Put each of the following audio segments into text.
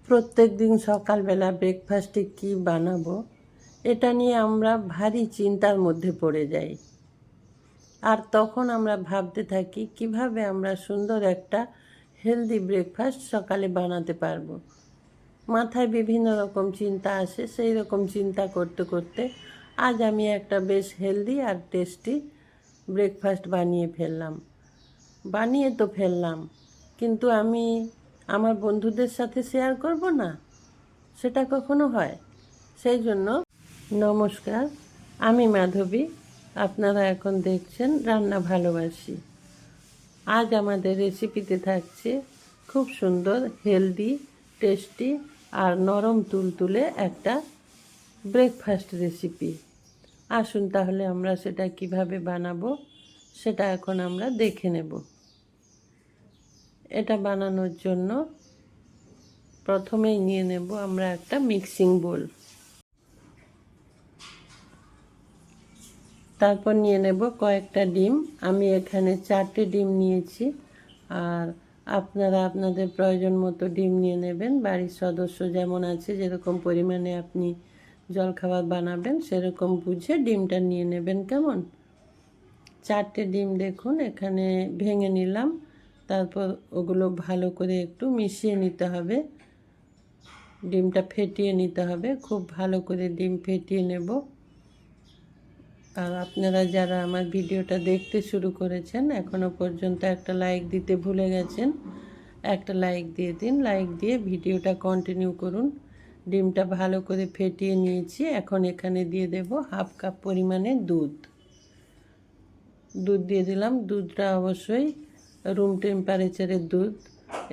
প্রত্যেক দিন সকালবেলা ব্রেকফাস্টে কি বানাবো এটা নিয়ে আমরা ভারী চিন্তার মধ্যে পড়ে যাই। আর তখন আমরা ভাবতে থাকি কিভাবে আমরা সুন্দর একটা হেলদি ব্রেকফাস্ট সকালে বানাতে পারবো। মাথায় বিভিন্ন রকম চিন্তা আসে, সেই রকম চিন্তা করতে করতে আজ আমি একটা বেশ হেলদি আর টেস্টি ব্রেকফাস্ট বানিয়ে তো ফেললাম, কিন্তু আমি আমার বন্ধুদের সাথে শেয়ার করব না, সেটা কখনো হয়? সেই জন্য নমস্কার, আমি মাধবী, আপনারা এখন দেখছেন রান্না ভালোবাসি। আজ আমাদের রেসিপিতে থাকছে খুব সুন্দর হেলদি, টেস্টি আর নরম তুলতুলে একটা ব্রেকফাস্ট রেসিপি। আসুন তাহলে আমরা সেটা কিভাবে বানাবো সেটা এখন আমরা দেখে নেব। এটা বানানোর জন্য প্রথমেই নিয়ে নেব আমরা একটা মিক্সিং বোল। তারপর নিয়ে নেব কয়েকটা ডিম। আমি এখানে 4টে ডিম নিয়েছি, আর আপনারা আপনাদের প্রয়োজন মতো ডিম নিয়ে নেবেন। বাড়ির সদস্য যেমন আছে, যেরকম পরিমাণে আপনি জলখাবার বানাবেন সেরকম বুঝে ডিমটা নিয়ে নেবেন। কেমন? 4টে ডিম দেখুন এখানে ভেঙে নিলাম। তারপর ওগুলো ভালো করে একটু মিশিয়ে নিতে হবে, ডিমটা ফেটিয়ে নিতে হবে। খুব ভালো করে ডিম ফেটিয়ে নেব। আর আপনারা যারা আমার ভিডিওটা দেখতে শুরু করেছেন এখনও পর্যন্ত একটা লাইক দিতে ভুলে গেছেন, একটা লাইক দিয়ে দিন। লাইক দিয়ে ভিডিওটা কন্টিনিউ করুন। ডিমটা ভালো করে ফেটিয়ে নিয়েছি। এখন এখানে দিয়ে দেব 1/2 কাপ পরিমাণে দুধ দিয়ে দিলাম। দুধটা অবশ্যই রুম টেম্পারেচারের দুধ।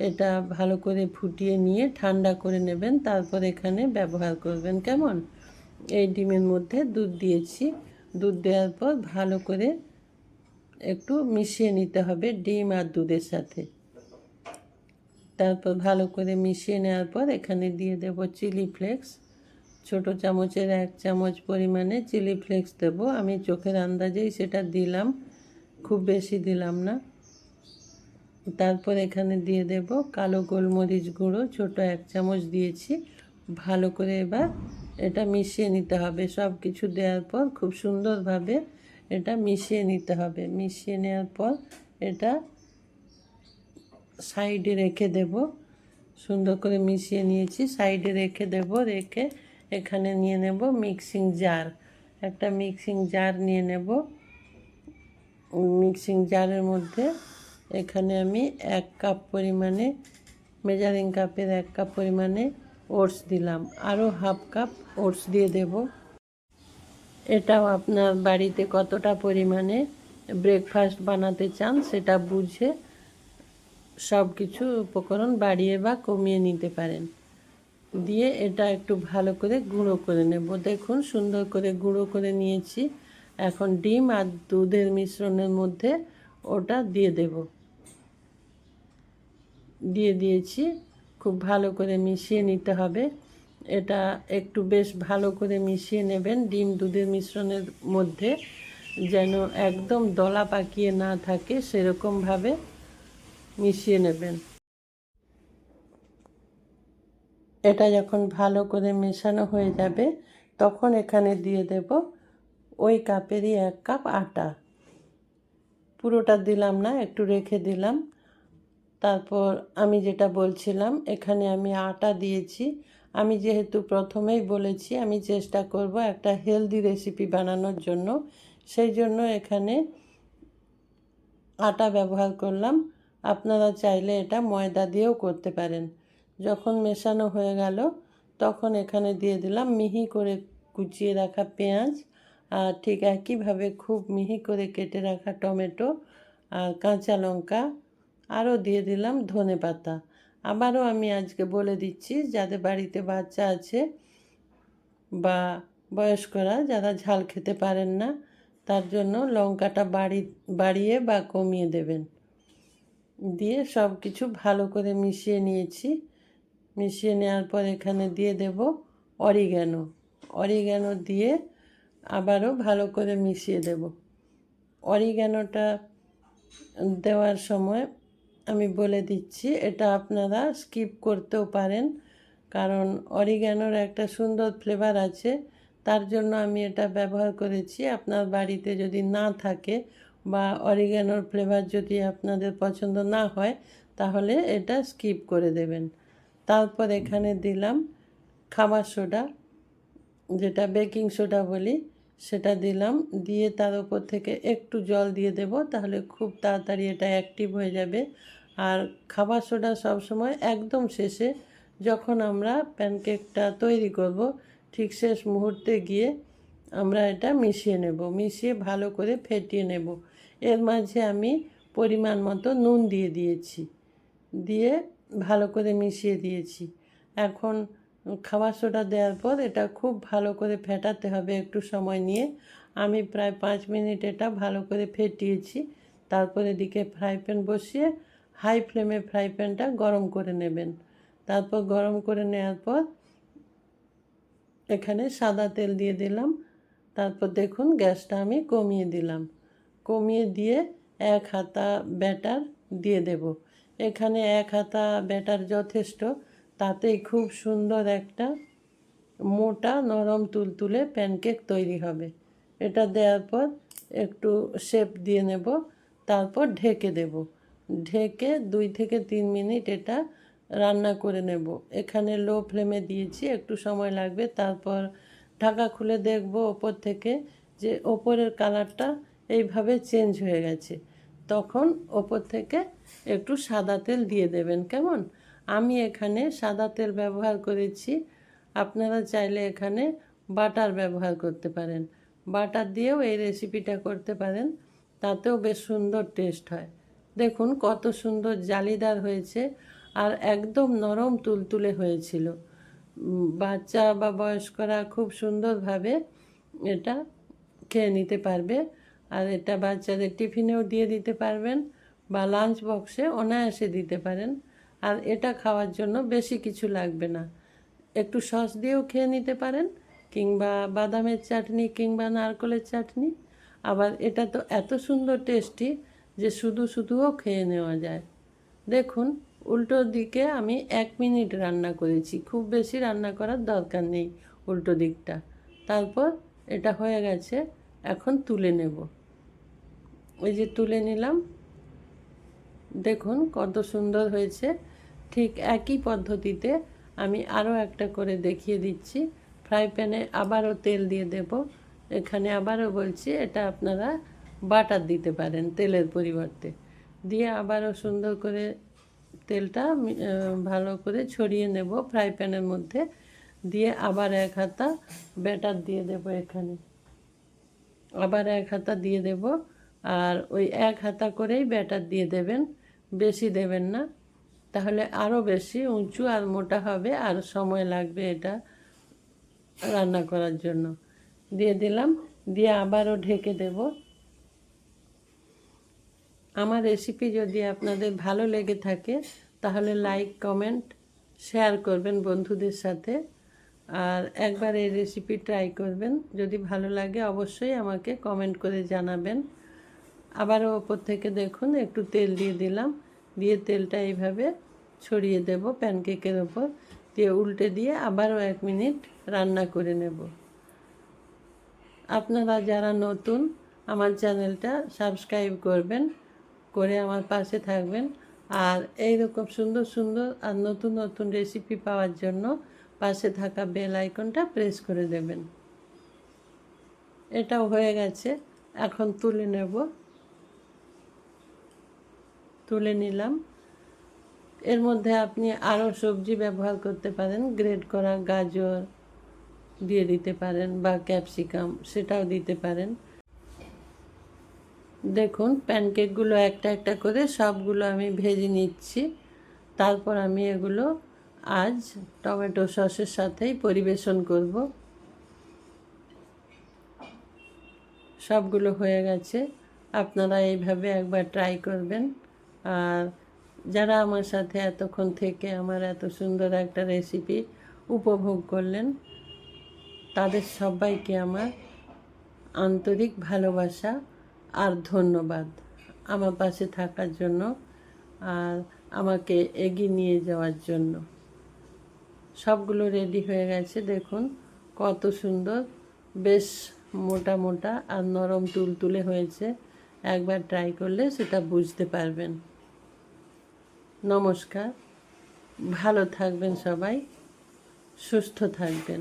এটা ভালো করে ফুটিয়ে নিয়ে ঠান্ডা করে নেবেন, তারপর এখানে ব্যবহার করবেন। কেমন? এই ডিমের মধ্যে দুধ দিয়েছি। দুধ দেওয়ার পর ভালো করে একটু মিশিয়ে নিতে হবে ডিম আর দুধের সাথে। তারপর ভালো করে মিশিয়ে নেওয়ার পর এখানে দিয়ে দেব চিলি ফ্লেক্স। ছোটো চামচের 1 চামচ পরিমাণে চিলি ফ্লেক্স দেব। আমি চোখের আন্দাজেই সেটা দিলাম, খুব বেশি দিলাম না। তারপর এখানে দিয়ে দেব কালো গোলমরিচ গুঁড়ো, ছোটো 1 চামচ দিয়েছি। ভালো করে এবার এটা মিশিয়ে নিতে হবে। সব কিছু দেওয়ার পর খুব সুন্দরভাবে এটা মিশিয়ে নিতে হবে। মিশিয়ে নেওয়ার পর এটা সাইডে রেখে দেব। সুন্দর করে মিশিয়ে নিয়েছি, সাইডে রেখে দেব। রেখে এখানে নিয়ে নেব মিক্সিং জার। একটা মিক্সিং জার নিয়ে নেব। মিক্সিং জারের মধ্যে এখানে আমি 1 কাপ পরিমাণে, মেজারিং কাপের 1 কাপ পরিমাণে ওটস দিলাম। আরও 1/2 কাপ ওটস দিয়ে দেব। এটাও আপনার বাড়িতে কতটা পরিমাণে ব্রেকফাস্ট বানাতে চান সেটা বুঝে সব কিছু উপকরণ বাড়িয়ে বা কমিয়ে নিতে পারেন। দিয়ে এটা একটু ভালো করে গুঁড়ো করে নেব। দেখুন সুন্দর করে গুঁড়ো করে নিয়েছি। এখন ডিম আর দুধের মিশ্রণের মধ্যে ওটা দিয়ে দিয়েছি। খুব ভালো করে মিশিয়ে নিতে হবে। এটা একটু বেশ ভালো করে মিশিয়ে নেবেন ডিম দুধের মিশ্রণের মধ্যে, যেন একদম দলা পাকিয়ে না থাকে, সেরকমভাবে মিশিয়ে নেবেন। এটা যখন ভালো করে মেশানো হয়ে যাবে তখন এখানে দিয়ে দেব ওই কাপেরই 1 কাপ আটা। পুরোটা দিলাম না, একটু রেখে দিলাম। তারপর আমি যেটা বলছিলাম, এখানে আমি আটা দিয়েছি। আমি যেহেতু প্রথমেই বলেছি আমি চেষ্টা করব একটা হেলদি রেসিপি বানানোর জন্য, সেই জন্য এখানে আটা ব্যবহার করলাম। আপনারা চাইলে এটা ময়দা দিয়েও করতে পারেন। যখন মেশানো হয়ে গেল তখন এখানে দিয়ে দিলাম মিহি করে কুচিয়ে রাখা পেঁয়াজ, আর ঠিক একইভাবে খুব মিহি করে কেটে রাখা টমেটো আর কাঁচা লঙ্কা, আরও দিয়ে দিলাম ধনেপাতা। আবারও আমি আজকে বলে দিচ্ছি, যাদের বাড়িতে বাচ্চা আছে বা বয়স্করা যারা ঝাল খেতে পারেন না, তার জন্য লঙ্কাটা বাড়িয়ে বা কমিয়ে দেবেন। দিয়ে সব কিছু ভালো করে মিশিয়ে নিয়েছি। মিশিয়ে নেওয়ার পর এখানে দিয়ে দেব অরিগ্যানো দিয়ে আবারও ভালো করে মিশিয়ে দেব। অরিগ্যানোটা দেওয়ার সময় আমি বলে দিচ্ছি, এটা আপনারা স্কিপ করতেও পারেন, কারণ অরিগ্যানোর একটা সুন্দর ফ্লেভার আছে, তার জন্য আমি এটা ব্যবহার করেছি। আপনার বাড়িতে যদি না থাকে বা অরিগ্যানোর ফ্লেভার যদি আপনাদের পছন্দ না হয়, তাহলে এটা স্কিপ করে দেবেন। তারপর এখানে দিলাম খাবার সোডা, যেটা বেকিং সোডা বলি, সেটা দিলাম। দিয়ে তার উপর থেকে একটু জল দিয়ে দেব, তাহলে খুব তাড়াতাড়ি এটা অ্যাক্টিভ হয়ে যাবে। আর খাবার সোডা সবসময় একদম শেষে, যখন আমরা প্যানকেকটা তৈরি করব, ঠিক শেষ মুহূর্তে গিয়ে আমরা এটা মিশিয়ে নেব, মিশিয়ে ভালো করে ফেটিয়ে নেব। এর মাঝে আমি পরিমাণ মতো নুন দিয়ে দিয়েছি, দিয়ে ভালো করে মিশিয়ে দিয়েছি। এখন খাবার সোডা দেওয়ার পর এটা খুব ভালো করে ফেটাতে হবে একটু সময় নিয়ে। আমি প্রায় 5 মিনিট এটা ভালো করে ফেটিয়েছি। তারপরে এদিকে ফ্রাই প্যান বসিয়ে হাই ফ্লেমে ফ্রাই প্যানটা গরম করে নেবেন। তারপর গরম করে নেওয়ার পর এখানে সাদা তেল দিয়ে দিলাম। তারপর দেখুন গ্যাসটা আমি কমিয়ে দিলাম, কমিয়ে দিয়ে 1 হাতা ব্যাটার দিয়ে দেব। এখানে 1 হাতা ব্যাটার যথেষ্ট, তাতেই খুব সুন্দর একটা মোটা নরম তুলতুলে প্যানকেক তৈরি হবে। এটা দেওয়ার পর একটু শেপ দিয়ে নেব, তারপর ঢেকে দেব। ঢেকে 2 থেকে 3 মিনিট এটা রান্না করে নেব। এখানে লো ফ্লেমে দিয়েছি, একটু সময় লাগবে। তারপর ঢাকা খুলে দেখব ওপর থেকে যে ওপরের কালারটা এইভাবে চেঞ্জ হয়ে গেছে। তখন ওপর থেকে একটু সাদা তেল দিয়ে দেবেন, কেমন? আমি এখানে সাদা তেল ব্যবহার করেছি। আপনারা চাইলে এখানে বাটার ব্যবহার করতে পারেন, বাটার দিয়েও এই রেসিপিটা করতে পারেন, তাতেও বেশ সুন্দর টেস্ট হয়। দেখুন কত সুন্দর জালিদার হয়েছে আর একদম নরম তুলতুলে হয়েছিল। বাচ্চা বা বয়স্করা খুব সুন্দরভাবে এটা খেয়ে নিতে পারবে। আর এটা বাচ্চাদের টিফিনেও দিয়ে দিতে পারবেন বা লাঞ্চ বক্সে অনায়াসে দিতে পারেন। আর এটা খাওয়ার জন্য বেশি কিছু লাগবে না, একটু সস দিয়েও খেয়ে নিতে পারেন, কিংবা বাদামের চাটনি কিংবা নারকেলের চাটনি। আবার এটা তো এত সুন্দর টেস্টি যে শুধু শুধুও খেয়ে নেওয়া যায়। দেখুন উল্টো দিকে আমি 1 মিনিট রান্না করেছি, খুব বেশি রান্না করার দরকার নেই উল্টো দিকটা। তারপর এটা হয়ে গেছে, এখন তুলে নেব। এই যে তুলে নিলাম, দেখুন কত সুন্দর হয়েছে। ঠিক একই পদ্ধতিতে আমি আরও একটা করে দেখিয়ে দিচ্ছি। ফ্রাই প্যানে আবারও তেল দিয়ে দেব। এখানে আবারও বলছি, এটা আপনারা বাটার দিতে পারেন তেলের পরিবর্তে। দিয়ে আবারও সুন্দর করে তেলটা ভালো করে ছড়িয়ে নেব ফ্রাই প্যানের মধ্যে। দিয়ে আবার 1 হাতা ব্যাটার দিয়ে দেব এখানে, আবার 1 হাতা দিয়ে দেব। আর ওই 1 হাতা করেই ব্যাটার দিয়ে দেবেন, বেশি দেবেন না, তাহলে আরও বেশি উঁচু আর মোটা হবে আর সময় লাগবে এটা রান্না করার জন্য। দিয়ে দিলাম, দিয়ে আবারও ঢেকে দেব। আমার রেসিপি যদি আপনাদের ভালো লেগে থাকে তাহলে লাইক কমেন্ট শেয়ার করবেন বন্ধুদের সাথে। আর একবার এই রেসিপি ট্রাই করবেন, যদি ভালো লাগে অবশ্যই আমাকে কমেন্ট করে জানাবেন। আবারও ওপর থেকে দেখুন একটু তেল দিয়ে দিলাম, দিয়ে তেলটা এইভাবে ছড়িয়ে দেব প্যানকেকের ওপর, দিয়ে উল্টে দিয়ে আবারও 1 মিনিট রান্না করে নেব। আপনারা যারা নতুন আমার চ্যানেলটা সাবস্ক্রাইব করবেন, করে আমার পাশে থাকবেন। আর এই রকম সুন্দর সুন্দর আর নতুন নতুন রেসিপি পাওয়ার জন্য পাশে থাকা বেল আইকনটা প্রেস করে দেবেন। এটাও হয়ে গেছে, এখন তুলে নেব। তুলে নিলাম। এর মধ্যে আপনি আরও সবজি ব্যবহার করতে পারেন, গ্রেট করা গাজর দিয়ে দিতে পারেন বা ক্যাপসিকাম, সেটাও দিতে পারেন। দেখুন প্যানকেকগুলো একটা একটা করে সবগুলো আমি ভেজে নিচ্ছি। তারপর আমি এগুলো আজ টমেটো সসের সাথেই পরিবেশন করব। সবগুলো হয়ে গেছে, আপনারা এইভাবে একবার ট্রাই করবেন। আর যারা আমার সাথে এতক্ষণ থেকে আমার এত সুন্দর একটা রেসিপি উপভোগ করলেন, তাদের সবাইকে আমার আন্তরিক ভালোবাসা আর ধন্যবাদ আমার পাশে থাকার জন্য আর আমাকে এগিয়ে নিয়ে যাওয়ার জন্য। সবগুলো রেডি হয়ে গেছে। দেখুন কত সুন্দর, বেশ মোটা মোটা আর নরম তুলতুলে হয়েছে। একবার ট্রাই করলে সেটা বুঝতে পারবেন। নমস্কার, ভালো থাকবেন সবাই, সুস্থ থাকবেন।